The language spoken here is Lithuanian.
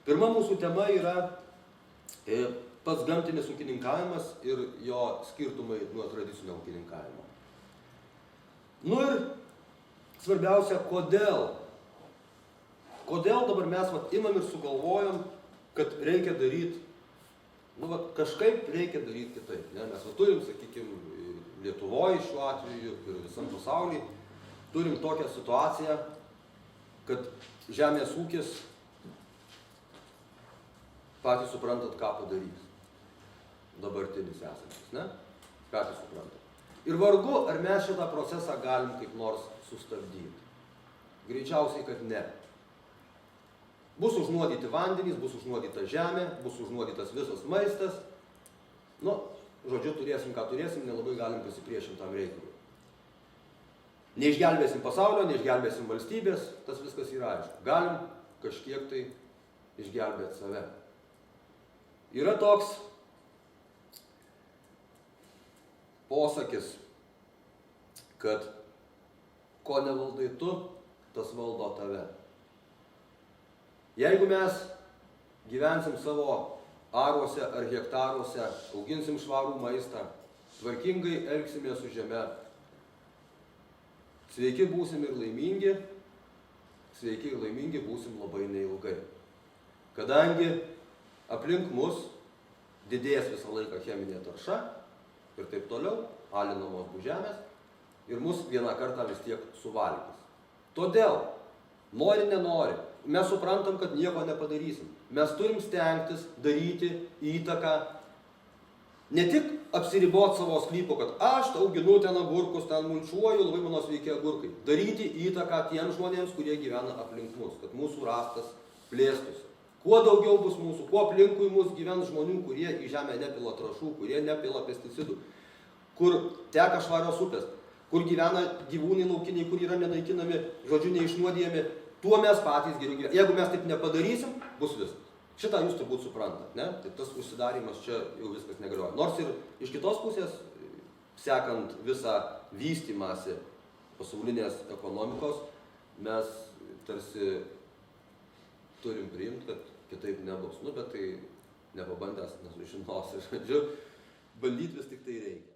Pirma mūsų tema yra pats gamtinis ūkininkavimas ir jo skirtumai nuo tradicinio ūkininkavimo. Nu ir svarbiausia, kodėl? Kodėl dabar mes imam ir sugalvojam, kad reikia daryti, kažkaip reikia daryti kitaip. Ne? Mes turim, sakykime, Lietuvoje šiuo atveju ir visam pasaulyje, turim tokią situaciją, kad žemės ūkis patys suprantat, ką padarys. Dabartinis esantis, ne? Patys suprantat. Ir vargu, ar mes šitą procesą galim kaip nors sustabdyti. Greičiausiai, kad ne. Bus užnuodyti vandenys, bus užnuodyta žemė, bus užnuodytas visas maistas. Žodžiu, turėsim, ką turėsim, nelabai galim pasipriešinti tam reikalui. Neišgelbėsim pasaulio, neišgelbėsim valstybės, tas viskas yra aišku. Galim kažkiek tai išgelbėti save. Yra toks posakis, kad ko nevaldai tu, tas valdo tave. Jeigu mes gyvensim savo aruose ar hektaruose, auginsim švarų maistą, tvarkingai elgsimės su žeme, sveiki būsim ir laimingi, sveiki ir laimingi būsim labai neilgai. Kadangi aplink mus didės visą laiką cheminė tarša ir taip toliau, alinamos bus žemės ir mus vieną kartą vis tiek suvalgys. Todėl, nori, nenori, mes suprantam, kad nieko nepadarysim. Mes turim stengtis daryti įtaką, ne tik apsiriboti savo sklypo, kad aš auginu ten agurkus, ten mulčiuoju, labai mano sveiki agurkai. Daryti įtaką tiems žmonėms, kurie gyvena aplink mus, kad mūsų rastas plėstųsi. Kuo daugiau bus mūsų, kuo aplinkui mus gyvens žmonių, kurie į žemę nepila trąšų, kurie nepila pesticidų, kur teka švarios upės, kur gyvena gyvūnai laukiniai, kur yra nenaikinami, žodžiu, neišnuodijami, tuo mes patys geriau gyvename. Jeigu mes taip nepadarysim, bus viskas. Šitą jūs turbūt suprantat, ne? Tai tas užsidarimas čia jau viskas negalioja. Nors ir iš kitos pusės, sekant visą vystymąsi pasaulinės ekonomikos, mes tarsi turim priimti, kad kitaip nebus. Bet tai nepabandęs nesužinosi, žodžiu, bandyti vis tik tai reikia.